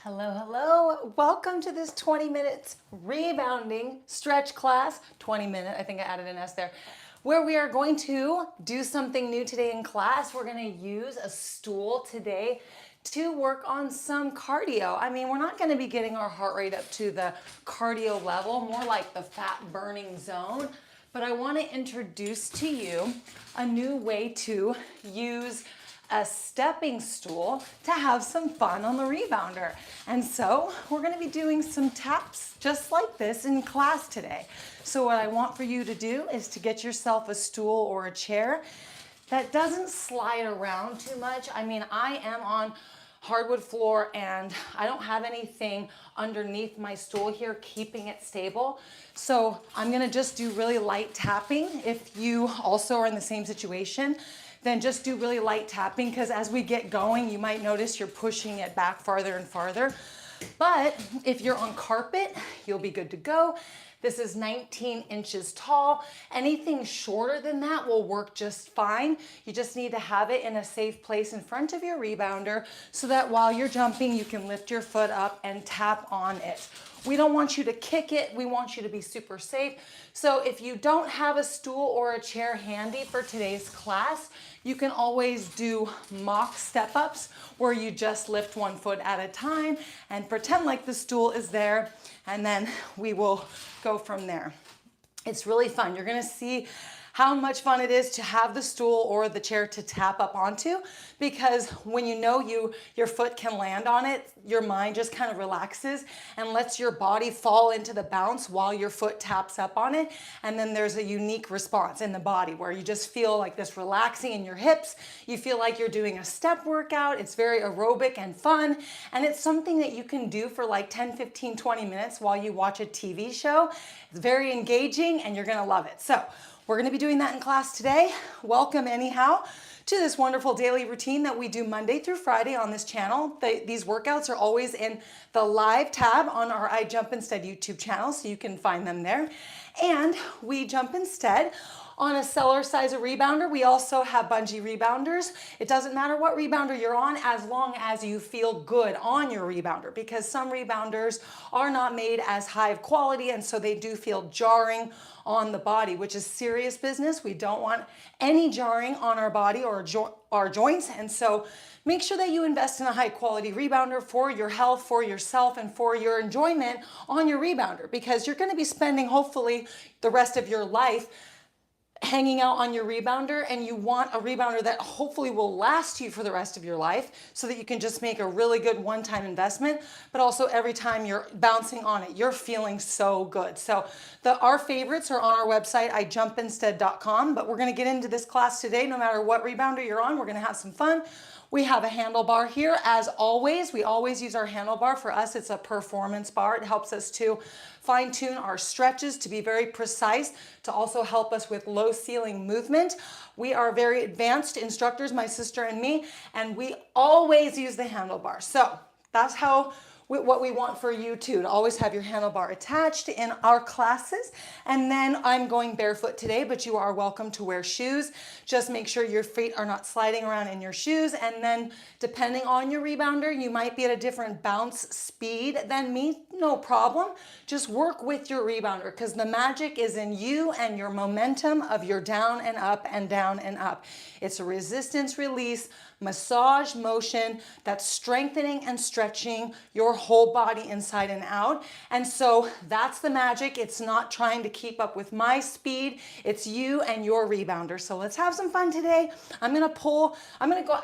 Hello, hello. Welcome to this 20 minutes rebounding stretch class. 20-minute, I think I added an S there, where we are going to do something new today in class. We're going to use a stool today to work on some cardio. I mean, we're not going to be getting our heart rate up to the cardio level, more like the fat burning zone. But I want to introduce to you a new way to use a stepping stool to have some fun on the rebounder. And so we're going to be doing some taps just like this in class today. So what I want for you to do is to get yourself a stool or a chair that doesn't slide around too much. I mean, I am on hardwood floor and I don't have anything underneath my stool here keeping it stable. So I'm gonna just do really light tapping. If you also are in the same situation, then just do really light tapping, because as we get going, you might notice you're pushing it back farther and farther. But if you're on carpet, you'll be good to go. This is 19 inches tall. Anything shorter than that will work just fine. You just need to have it in a safe place in front of your rebounder so that while you're jumping, you can lift your foot up and tap on it. We don't want you to kick it. We want you to be super safe. So if you don't have a stool or a chair handy for today's class, you can always do mock step-ups where you just lift one foot at a time and pretend like the stool is there, and then we will go from there. It's really fun. You're gonna see how much fun it is to have the stool or the chair to tap up onto, because when you know your foot can land on it, your mind just kind of relaxes and lets your body fall into the bounce while your foot taps up on it. And then there's a unique response in the body where you just feel like this relaxing in your hips. You feel like you're doing a step workout. It's very aerobic and fun. And it's something that you can do for like 10, 15, 20 minutes while you watch a TV show. It's very engaging and you're gonna love it. So we're gonna be doing that in class today. Welcome anyhow to this wonderful daily routine that we do Monday through Friday on this channel. These workouts are always in the live tab on our I Jump Instead YouTube channel, so you can find them there. And we jump instead on a cellar size of rebounder. We also have bungee rebounders. It doesn't matter what rebounder you're on as long as you feel good on your rebounder, because some rebounders are not made as high of quality and so they do feel jarring on the body, which is serious business. We don't want any jarring on our body or our joints, and so make sure that you invest in a high quality rebounder for your health, for yourself, and for your enjoyment on your rebounder, because you're gonna be spending hopefully the rest of your life hanging out on your rebounder, and you want a rebounder that hopefully will last you for the rest of your life so that you can just make a really good one-time investment, but also every time you're bouncing on it, you're feeling so good. So our favorites are on our website, ijumpinstead.com, but we're gonna get into this class today. No matter what rebounder you're on, we're gonna have some fun. We have a handlebar here, as always. We always use our handlebar. For us, it's a performance bar. It helps us to fine-tune our stretches to be very precise, to also help us with low ceiling movement. We are very advanced instructors, my sister and me, and we always use the handlebar. So that's what we want for you too, to always have your handlebar attached in our classes. And then I'm going barefoot today, but you are welcome to wear shoes. Just make sure your feet are not sliding around in your shoes. And then depending on your rebounder, you might be at a different bounce speed than me, no problem. Just work with your rebounder, because the magic is in you and your momentum of your down and up and down and up. It's a resistance release massage motion that's strengthening and stretching your whole body inside and out. And so that's the magic. It's not trying to keep up with my speed. It's you and your rebounder. So let's have some fun today. I'm gonna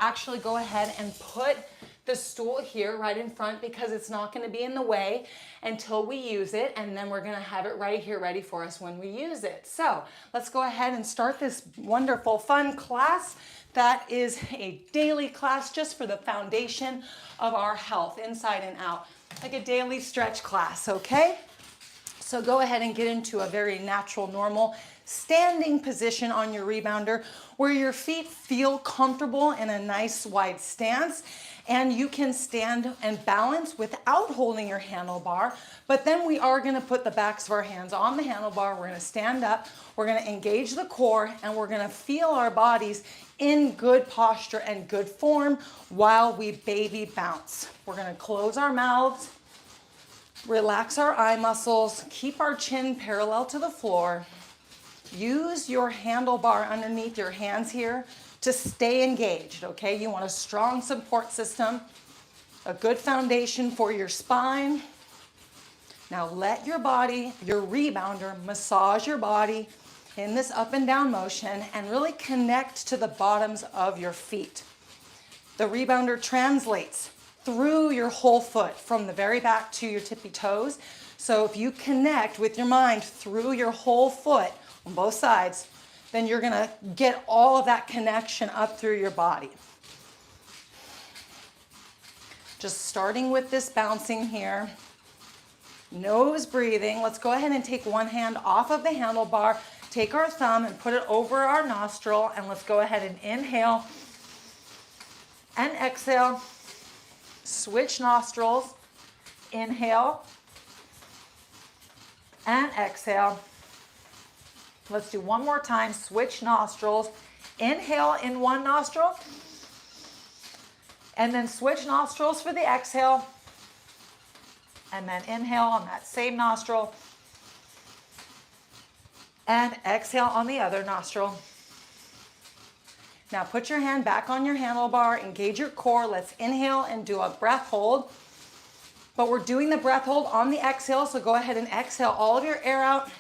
actually go ahead and put the stool here right in front, because it's not gonna be in the way until we use it, and then we're gonna have it right here ready for us when we use it. So let's go ahead and start this wonderful fun class that is a daily class just for the foundation of our health inside and out, like a daily stretch class, okay? So go ahead and get into a very natural, normal standing position on your rebounder where your feet feel comfortable in a nice wide stance. And you can stand and balance without holding your handlebar, but then we are gonna put the backs of our hands on the handlebar. We're gonna stand up, we're gonna engage the core, and we're gonna feel our bodies in good posture and good form while we baby bounce. We're gonna close our mouths, relax our eye muscles, keep our chin parallel to the floor. Use your handlebar underneath your hands here to stay engaged, okay? You want a strong support system, a good foundation for your spine. Now let your body, your rebounder, massage your body in this up and down motion and really connect to the bottoms of your feet. The rebounder translates through your whole foot from the very back to your tippy toes. So if you connect with your mind through your whole foot on both sides, then you're gonna get all of that connection up through your body. Just starting with this bouncing here. Nose breathing. Let's go ahead and take one hand off of the handlebar, take our thumb and put it over our nostril, and let's go ahead and inhale and exhale. Switch nostrils. Inhale and exhale. Let's do one more time. Switch nostrils. Inhale in one nostril. And then switch nostrils for the exhale. And then inhale on that same nostril. And exhale on the other nostril. Now put your hand back on your handlebar. Engage your core. Let's inhale and do a breath hold. But we're doing the breath hold on the exhale, so go ahead and exhale all of your air out.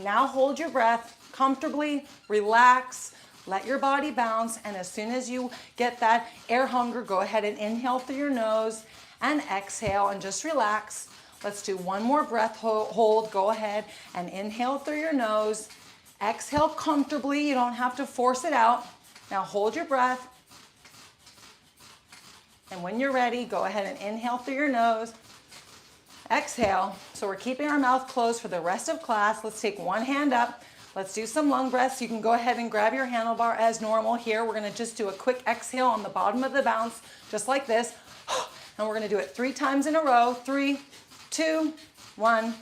Now hold your breath comfortably, relax, let your body bounce, and as soon as you get that air hunger, go ahead and inhale through your nose and exhale and just relax. Let's do one more breath hold. Go ahead and inhale through your nose. Exhale comfortably, you don't have to force it out. Now hold your breath. And when you're ready, go ahead and inhale through your nose. Exhale. So we're keeping our mouth closed for the rest of class. Let's take one hand up. Let's do some lung breaths. You can go ahead and grab your handlebar as normal here. We're gonna just do a quick exhale on the bottom of the bounce, just like this. And we're gonna do it 3 times in a row. 3, 2, 1.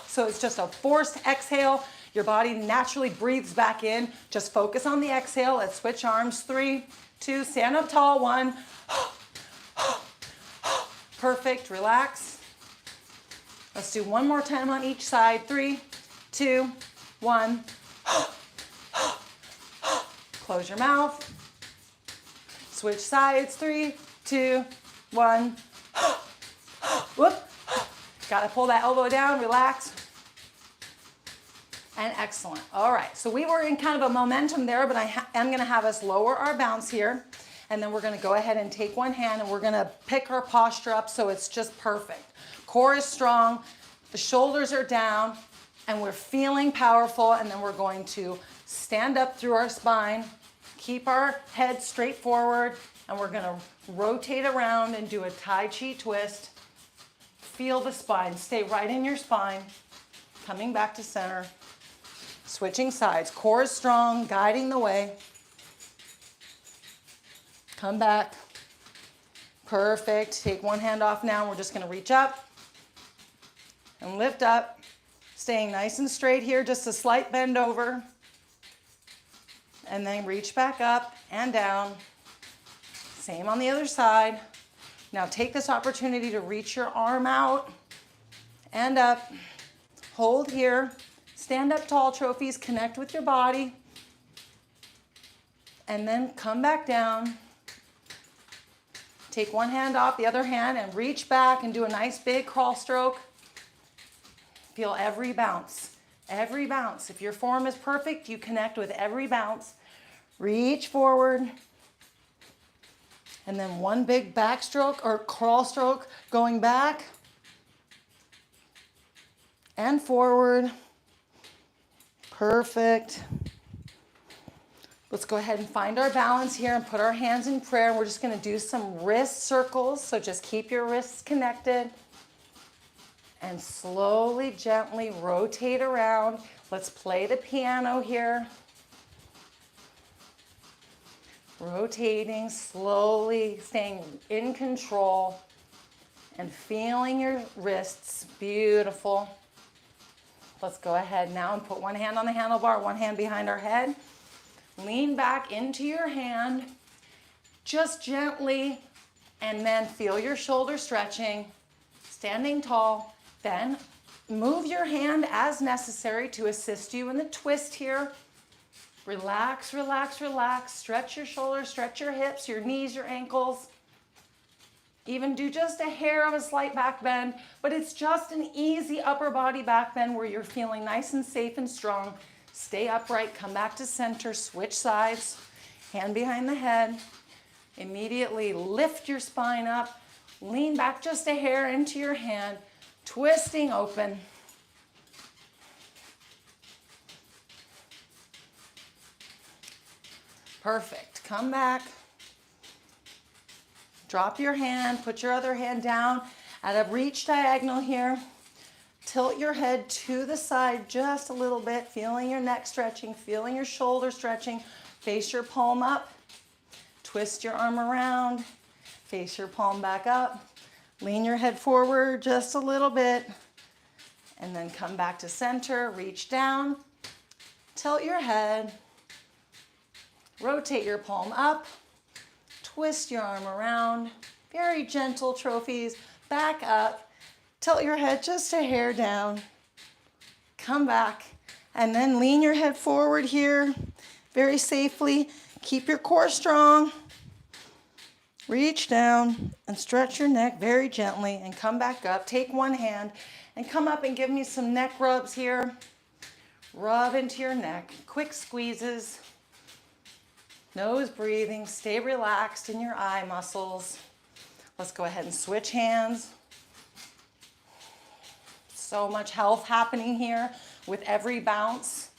So it's just a forced exhale. Your body naturally breathes back in. Just focus on the exhale. Let's switch arms. 3, 2, stand up tall. 1. Perfect, relax. Let's do one more time on each side. 3, 2, 1. Close your mouth. Switch sides. 3, 2, 1. Whoop. Gotta pull that elbow down, relax. And excellent. All right, so we were in kind of a momentum there, but I am gonna have us lower our bounce here. And then we're gonna go ahead and take one hand and we're gonna pick our posture up so it's just perfect. Core is strong, the shoulders are down, and we're feeling powerful. And then we're going to stand up through our spine, keep our head straight forward, and we're gonna rotate around and do a Tai Chi twist. Feel the spine, stay right in your spine, coming back to center, switching sides. Core is strong, guiding the way. Come back. Perfect. Take one hand off now. We're just going to reach up and lift up. Staying nice and straight here, just a slight bend over. And then reach back up and down. Same on the other side. Now take this opportunity to reach your arm out and up. Hold here. Stand up tall trophies. Connect with your body. And then come back down. Take one hand off the other hand and reach back and do a nice big crawl stroke. Feel every bounce, every bounce. If your form is perfect, you connect with every bounce. Reach forward. And then one big backstroke or crawl stroke going back and forward. Perfect. Let's go ahead and find our balance here and put our hands in prayer. We're just going to do some wrist circles. So just keep your wrists connected and slowly, gently rotate around. Let's play the piano here. Rotating slowly, staying in control and feeling your wrists. Beautiful. Let's go ahead now and put one hand on the handlebar, one hand behind our head. Lean back into your hand, just gently, and then feel your shoulder stretching, standing tall. Then move your hand as necessary to assist you in the twist here. Relax, relax, relax. Stretch your shoulders, stretch your hips, your knees, your ankles. Even do just a hair of a slight back bend, but it's just an easy upper body back bend where you're feeling nice and safe and strong. Stay upright, come back to center, switch sides, hand behind the head. Immediately lift your spine up, lean back just a hair into your hand, twisting open. Perfect. Come back. Drop your hand, put your other hand down at a reach diagonal here. Tilt your head to the side just a little bit, feeling your neck stretching, feeling your shoulder stretching. Face your palm up. Twist your arm around. Face your palm back up. Lean your head forward just a little bit. And then come back to center, reach down. Tilt your head. Rotate your palm up. Twist your arm around. Very gentle trophies. Back up. Tilt your head just a hair down. Come back. And then lean your head forward here very safely. Keep your core strong. Reach down and stretch your neck very gently and come back up. Take one hand and come up and give me some neck rubs here. Rub into your neck. Quick squeezes. Nose breathing, stay relaxed in your eye muscles. Let's go ahead and switch hands. So much health happening here with every bounce.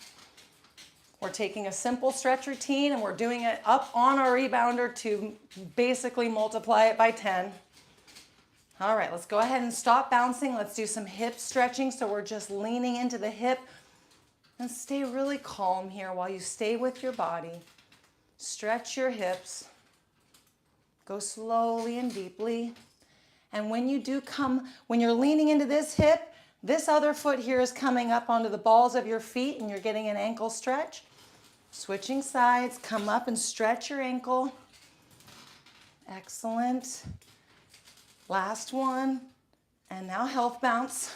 We're taking a simple stretch routine and we're doing it up on our rebounder to basically multiply it by 10. All right, let's go ahead and stop bouncing. Let's do some hip stretching. So we're just leaning into the hip and stay really calm here while you stay with your body. Stretch your hips. Go slowly and deeply. And when you're leaning into this hip, this other foot here is coming up onto the balls of your feet and you're getting an ankle stretch. Switching sides, come up and stretch your ankle. Excellent. Last one. And now health bounce.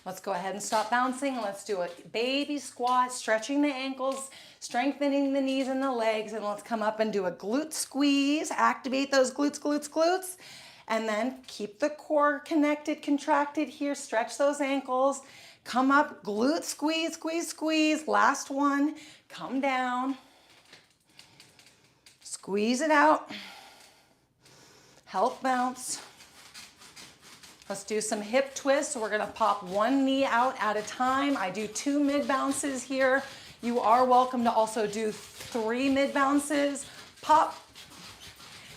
Let's go ahead and stop bouncing. Let's do a baby squat, stretching the ankles, strengthening the knees and the legs. And let's come up and do a glute squeeze. Activate those glutes, glutes, glutes. And then keep the core connected, contracted here. Stretch those ankles. Come up, glute squeeze, squeeze, squeeze. Last one. Come down. Squeeze it out. Health bounce. Let's do some hip twists. So we're gonna pop one knee out at a time. I do 2 mid bounces here. You are welcome to also do 3 mid bounces. Pop,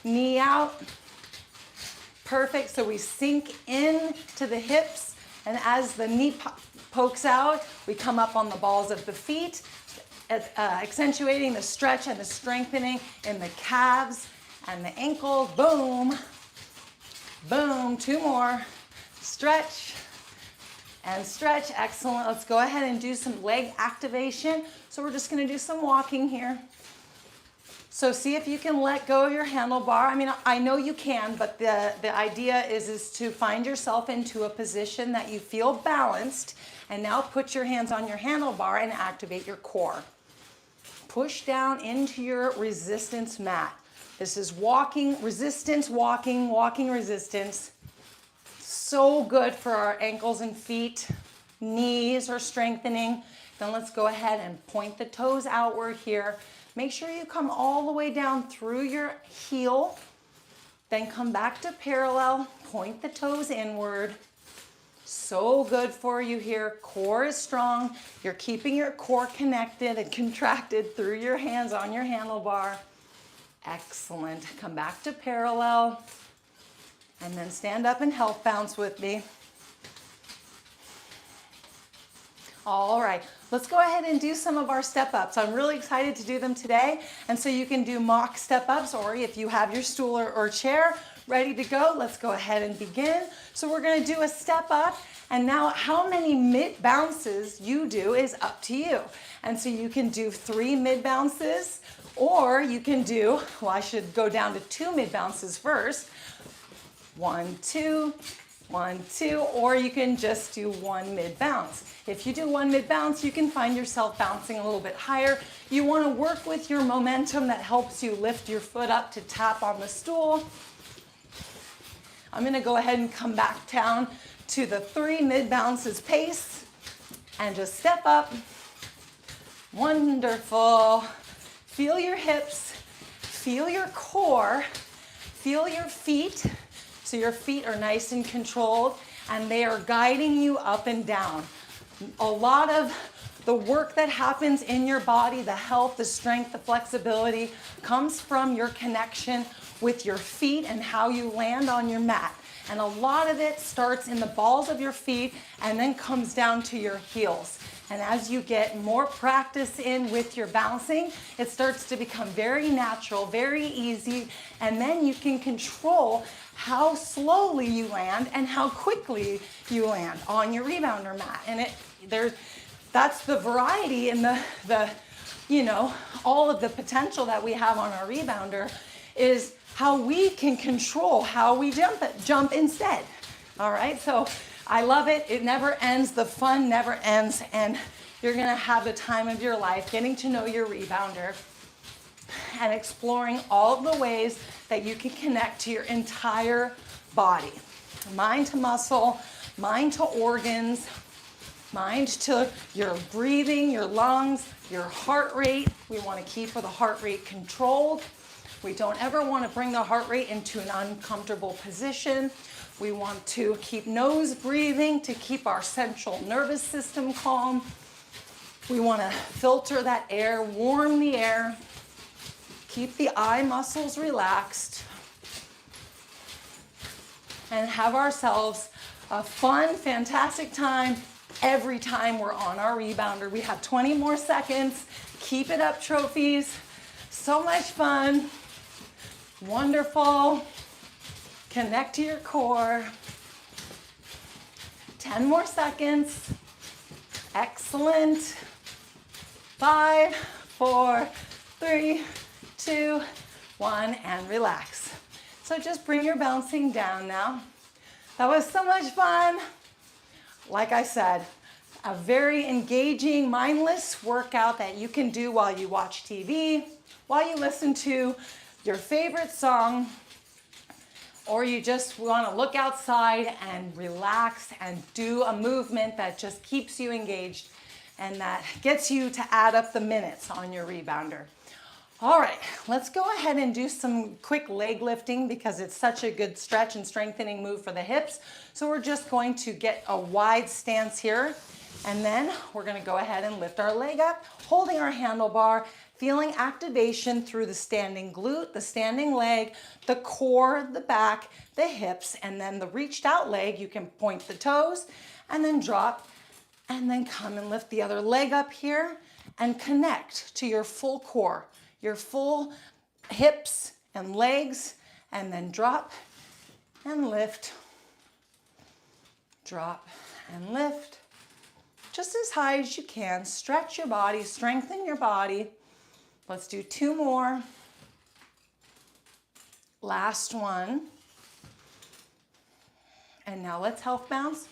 knee out. Perfect, so we sink in to the hips, and as the knee pokes out, we come up on the balls of the feet, accentuating the stretch and the strengthening in the calves and the ankles. Boom, boom, 2 more. Stretch and stretch. Excellent. Let's go ahead and do some leg activation. So we're just going to do some walking here. So see if you can let go of your handlebar. I mean, I know you can, but the idea is to find yourself into a position that you feel balanced. And now put your hands on your handlebar and activate your core. Push down into your resistance mat. This is walking resistance, walking resistance. So good for our ankles and feet. Knees are strengthening. Then let's go ahead and point the toes outward here. Make sure you come all the way down through your heel. Then come back to parallel. Point the toes inward. So good for you here. Core is strong. You're keeping your core connected and contracted through your hands on your handlebar. Excellent. Come back to parallel. And then stand up and health bounce with me. All right, let's go ahead and do some of our step ups. I'm really excited to do them today. And so you can do mock step ups, or if you have your stool or chair ready to go, let's go ahead and begin. So we're gonna do a step up, and now how many mid bounces you do is up to you. And so you can do 3 mid bounces, or you can do, well, I should go down to 2 mid bounces first. 1, 2, 1, 2, or you can just do 1 mid bounce. If you do 1 mid bounce, you can find yourself bouncing a little bit higher. You want to work with your momentum that helps you lift your foot up to tap on the stool. I'm going to go ahead and come back down to the 3 mid bounces pace and just step up. Wonderful. Feel your hips, feel your core, feel your feet. So your feet are nice and controlled, and they are guiding you up and down. A lot of the work that happens in your body, the health, the strength, the flexibility, comes from your connection with your feet and how you land on your mat. And a lot of it starts in the balls of your feet and then comes down to your heels. And as you get more practice in with your bouncing, it starts to become very natural, very easy, and then you can control how slowly you land and how quickly you land on your rebounder mat. And that's the variety and the all of the potential that we have on our rebounder is how we can control how we jump instead. All right, so I love it. It never ends. The fun never ends, and you're gonna have the time of your life getting to know your rebounder and exploring all of the ways that you can connect to your entire body. Mind to muscle, mind to organs, mind to your breathing, your lungs, your heart rate. We want to keep the heart rate controlled. We don't ever want to bring the heart rate into an uncomfortable position. We want to keep nose breathing to keep our central nervous system calm. We want to filter that air, warm the air, keep the eye muscles relaxed, and have ourselves a fun, fantastic time every time we're on our rebounder. We have 20 more seconds. Keep it up, trophies. So much fun. Wonderful. Connect to your core. 10 more seconds. Excellent. 5, 4, 3, 2, 1, and relax. So just bring your bouncing down now. That was so much fun. Like I said, a very engaging, mindless workout that you can do while you watch TV, while you listen to your favorite song, or you just want to look outside and relax and do a movement that just keeps you engaged and that gets you to add up the minutes on your rebounder. All right, let's go ahead and do some quick leg lifting because it's such a good stretch and strengthening move for the hips. So we're just going to get a wide stance here, and then we're gonna go ahead and lift our leg up, holding our handlebar, feeling activation through the standing glute, the standing leg, the core, the back, the hips, and then the reached out leg. You can point the toes and then drop, and then come and lift the other leg up here and connect to your full core, your full hips and legs, and then drop and lift, drop and lift, just as high as you can. Stretch your body, strengthen your body. Let's do 2 more. Last one. And now let's health bounce.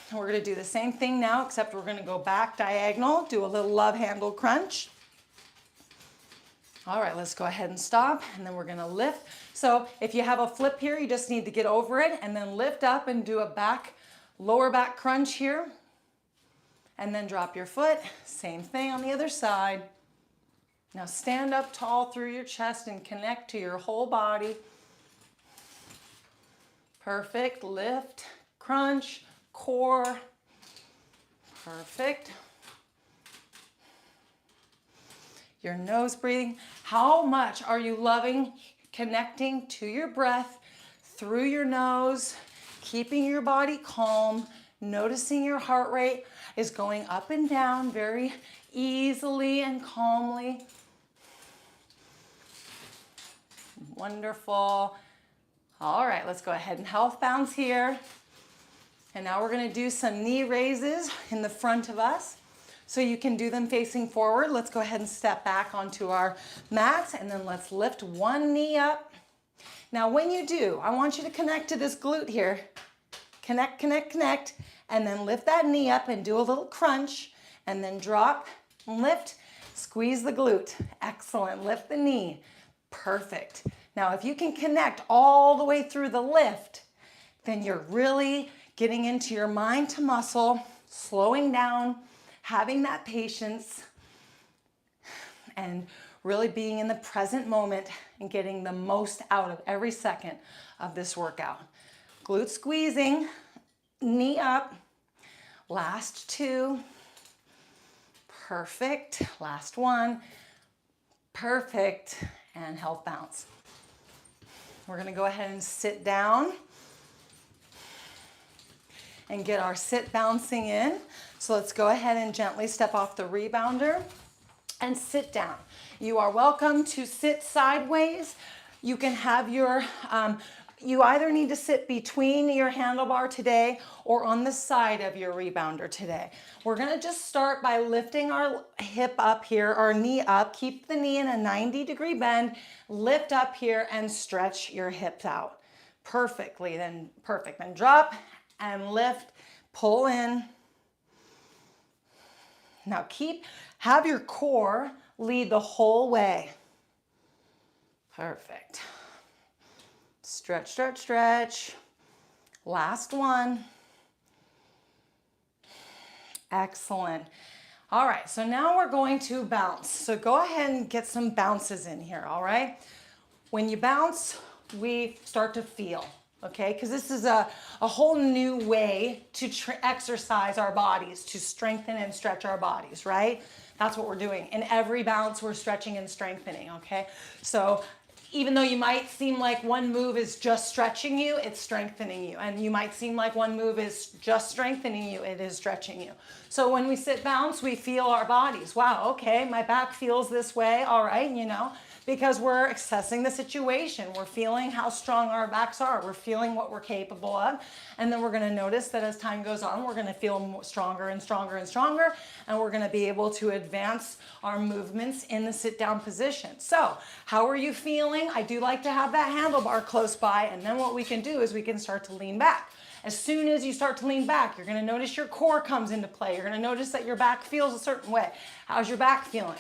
And we're gonna do the same thing now, except we're gonna go back diagonal, do a little love handle crunch. All right, let's go ahead and stop, and then we're gonna lift. So if you have a flip here, you just need to get over it and then lift up and do a lower back crunch here. And then drop your foot. Same thing on the other side. Now stand up tall through your chest and connect to your whole body. Perfect. Lift, crunch, core. Perfect. Your nose breathing. How much are you loving connecting to your breath through your nose, keeping your body calm, noticing your heart rate is going up and down very easily and calmly. Wonderful. All right, let's go ahead and health bounce here. And now we're gonna do some knee raises in the front of us. So you can do them facing forward. Let's go ahead and step back onto our mats, and then let's lift one knee up. Now when you do, I want you to connect to this glute here. Connect, connect, connect, and then lift that knee up and do a little crunch, and then drop, lift, squeeze the glute. Excellent, lift the knee. Perfect. Now, if you can connect all the way through the lift, then you're really getting into your mind to muscle, slowing down, having that patience, and really being in the present moment and getting the most out of every second of this workout. Glute squeezing, knee up, last two, perfect, last one, perfect, and health bounce. We're gonna go ahead and sit down and get our sit bouncing in. So let's go ahead and gently step off the rebounder and sit down. You are welcome to sit sideways. You can have your, you either need to sit between your handlebar today or on the side of your rebounder today. We're gonna just start by lifting our hip up here, our knee up, keep the knee in a 90-degree bend, lift up here and stretch your hips out. Perfectly, then perfect. Then drop and lift, pull in. Now have your core lead the whole way. Perfect. Stretch, stretch, stretch. Last one. Excellent. All right, so now we're going to bounce. So go ahead and get some bounces in here, all right? When you bounce, we start to feel, okay? Because this is a whole new way to exercise our bodies, to strengthen and stretch our bodies, right? That's what we're doing. In every bounce, we're stretching and strengthening, okay? So even though you might seem like one move is just stretching you, it's strengthening you. And you might seem like one move is just strengthening you, it is stretching you. So when we sit bounce, we feel our bodies. Wow, okay, my back feels this way, all right, you know, because we're assessing the situation. We're feeling how strong our backs are. We're feeling what we're capable of. And then we're gonna notice that as time goes on, we're gonna feel stronger and stronger and stronger, and we're gonna be able to advance our movements in the sit down position. So how are you feeling? I do like to have that handlebar close by, and then what we can do is we can start to lean back. As soon as you start to lean back, you're gonna notice your core comes into play. You're gonna notice that your back feels a certain way. How's your back feeling?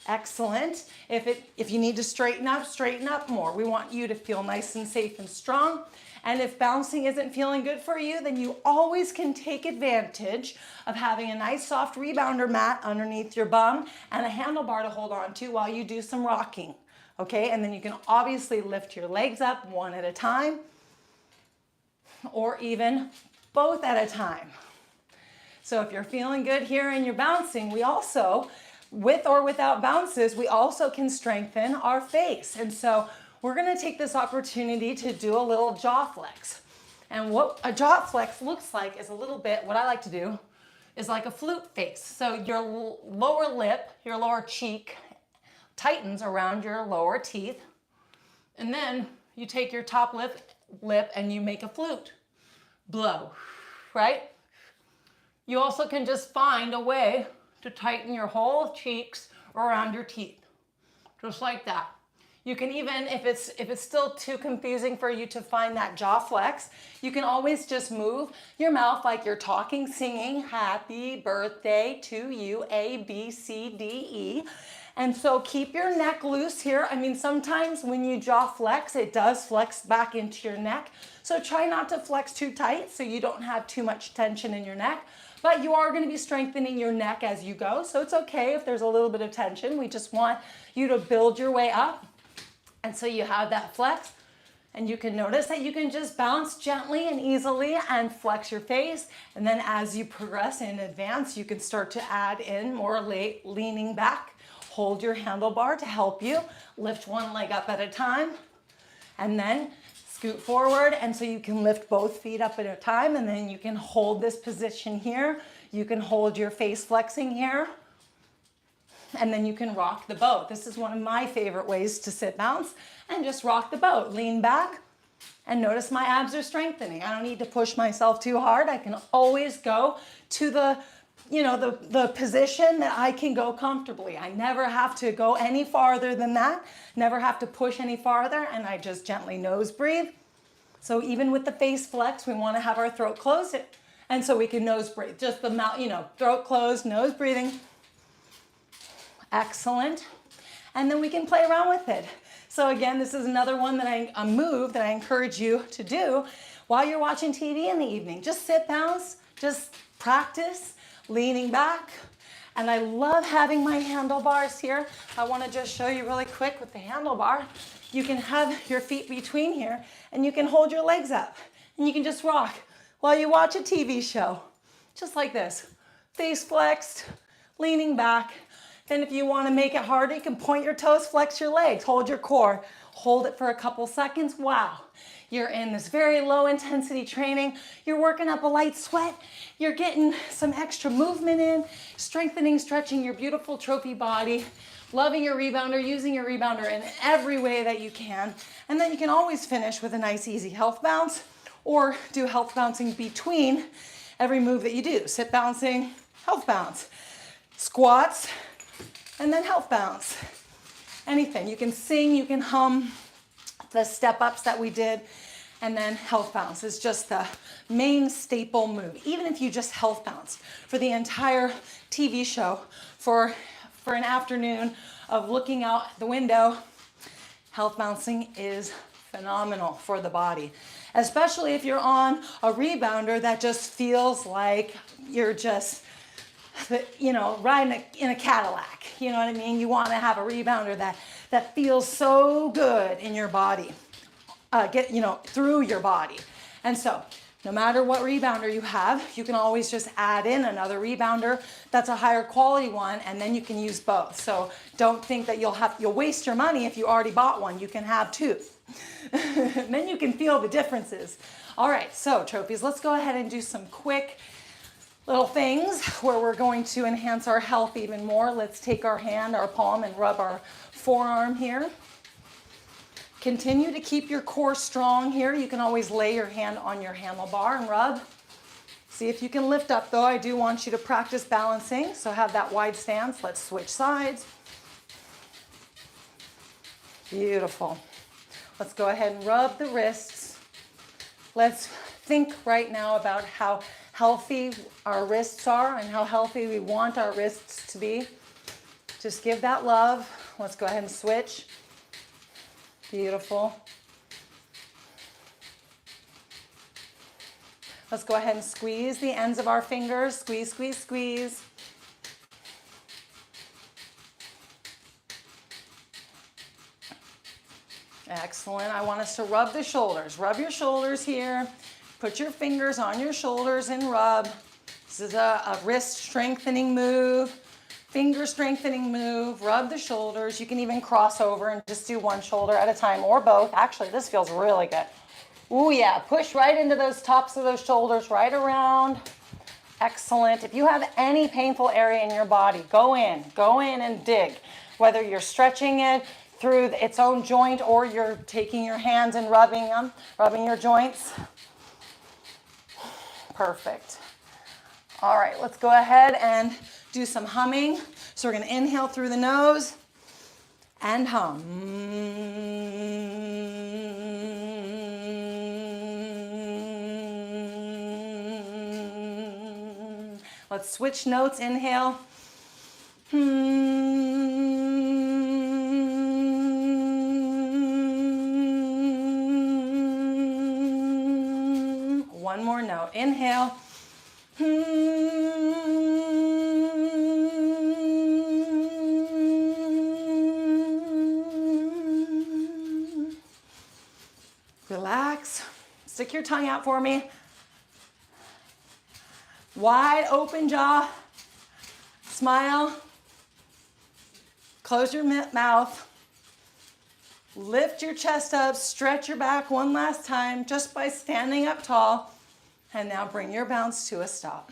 Excellent. If you need to straighten up more. We want you to feel nice and safe and strong. And if bouncing isn't feeling good for you, then you always can take advantage of having a nice soft rebounder mat underneath your bum and a handlebar to hold on to while you do some rocking. Okay, and then you can obviously lift your legs up one at a time or even both at a time. So if you're feeling good here and you're bouncing, we also, with or without bounces, we also can strengthen our face. And so we're gonna take this opportunity to do a little jaw flex. And what a jaw flex looks like is a little bit, what I like to do is like a flute face. So your lower lip, your lower cheek tightens around your lower teeth. And then you take your top lip and you make a flute. Blow, right? You also can just find a way to tighten your whole cheeks around your teeth, just like that. You can even, if it's still too confusing for you to find that jaw flex, you can always just move your mouth like you're talking, singing happy birthday to you, A, B, C, D, E. And so keep your neck loose here. I mean, sometimes when you jaw flex, it does flex back into your neck. So try not to flex too tight so you don't have too much tension in your neck. But you are going to be strengthening your neck as you go. So it's okay if there's a little bit of tension. We just want you to build your way up. And so you have that flex. And you can notice that you can just bounce gently and easily and flex your face. And then as you progress in advance, you can start to add in more leaning back. Hold your handlebar to help you. Lift one leg up at a time. And then scoot forward, and so you can lift both feet up at a time, and then you can hold this position here. You can hold your face flexing here, and then you can rock the boat. This is one of my favorite ways to sit bounce, and just rock the boat. Lean back, and notice my abs are strengthening. I don't need to push myself too hard. I can always go to the position that I can go comfortably. I never have to go any farther than that, never have to push any farther, and I just gently nose breathe. So even with the face flex, we want to have our throat closed, and so we can nose breathe. Just the mouth, throat closed, nose breathing. Excellent. And then we can play around with it. So again, this is another one that a move that I encourage you to do while you're watching TV in the evening. Just sit bounce, just practice, leaning back. And I love having my handlebars here. I want to just show you really quick with the handlebar. You can have your feet between here, and you can hold your legs up, and you can just rock while you watch a TV show. Just like this. Face flexed, leaning back. Then if you want to make it harder, you can point your toes, flex your legs, hold your core. Hold it for a couple seconds. Wow. You're in this very low intensity training. You're working up a light sweat. You're getting some extra movement in, strengthening, stretching your beautiful trophy body, loving your rebounder, using your rebounder in every way that you can. And then you can always finish with a nice easy health bounce, or do health bouncing between every move that you do. Sit bouncing, health bounce, squats, and then health bounce. Anything. You can sing, you can hum the step ups that we did, and then health bounce is just the main staple move. Even if you just health bounce for the entire TV show for an afternoon of looking out the window, health bouncing is phenomenal for the body. Especially if you're on a rebounder that just feels like you're just, riding in a Cadillac. You know what I mean? You want to have a rebounder that feels so good in your body, through your body. And so no matter what rebounder you have, you can always just add in another rebounder that's a higher quality one, and then you can use both. So don't think that you'll waste your money if you already bought one. You can have two. Then you can feel the differences. All right, so trophies, let's go ahead and do some quick little things where we're going to enhance our health even more. Let's take our hand, our palm, and rub our forearm here. Continue to keep your core strong here. You can always lay your hand on your handlebar and rub. See if you can lift up though. I do want you to practice balancing, so have that wide stance. Let's switch sides. Beautiful. Let's go ahead and rub the wrists. Let's think right now about how healthy our wrists are and how healthy we want our wrists to be. Just give that love. Let's go ahead and switch. Beautiful. Let's go ahead and squeeze the ends of our fingers. Squeeze, squeeze, squeeze. Excellent. I want us to rub the shoulders. Rub your shoulders here. Put your fingers on your shoulders and rub. This is a wrist strengthening move, finger strengthening move. Rub the shoulders. You can even cross over and just do one shoulder at a time or both. Actually, this feels really good. Ooh, yeah. Push right into those tops of those shoulders, right around. Excellent. If you have any painful area in your body, go in and dig. Whether you're stretching it through its own joint or you're taking your hands and rubbing them, rubbing your joints. Perfect. All right, let's go ahead and do some humming. So we're going to inhale through the nose and hum. Let's switch notes. Inhale. One more note. Inhale. Relax. Stick your tongue out for me. Wide open jaw. Smile. Close your mouth. Lift your chest up, stretch your back one last time just by standing up tall. And now bring your bounce to a stop.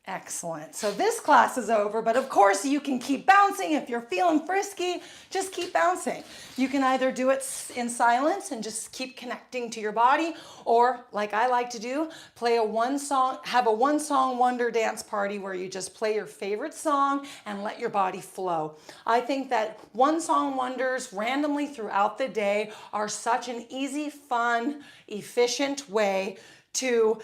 Excellent. So this class is over, but of course you can keep bouncing. If you're feeling frisky, just keep bouncing. You can either do it in silence and just keep connecting to your body, or like I like to do, have a one song wonder dance party where you just play your favorite song and let your body flow. I think that one song wonders randomly throughout the day are such an easy, fun, efficient way to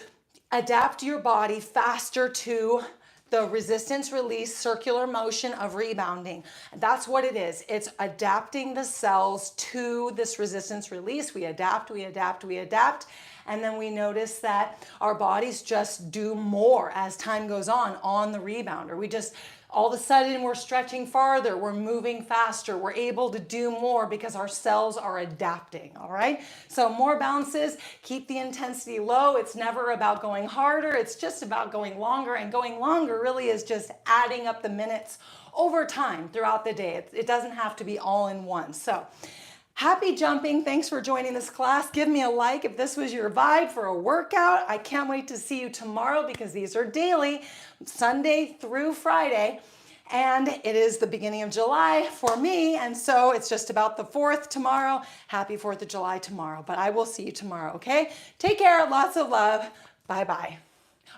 adapt your body faster to the resistance release circular motion of rebounding. That's what it is. It's adapting the cells to this resistance release. We adapt, we adapt, we adapt. And then we notice that our bodies just do more as time goes on the rebounder. We just, all of a sudden we're stretching farther, we're moving faster, we're able to do more because our cells are adapting, all right? So more bounces, keep the intensity low. It's never about going harder, it's just about going longer, and going longer really is just adding up the minutes over time throughout the day. It doesn't have to be all in one. So happy jumping. Thanks for joining this class. Give me a like if this was your vibe for a workout. I can't wait to see you tomorrow because these are daily, Sunday through Friday. And it is the beginning of July for me. And so it's just about the 4th tomorrow. Happy 4th of July tomorrow. But I will see you tomorrow, okay? Take care. Lots of love. Bye-bye.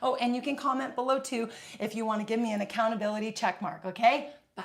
Oh, and you can comment below too if you want to give me an accountability check mark, okay? Bye.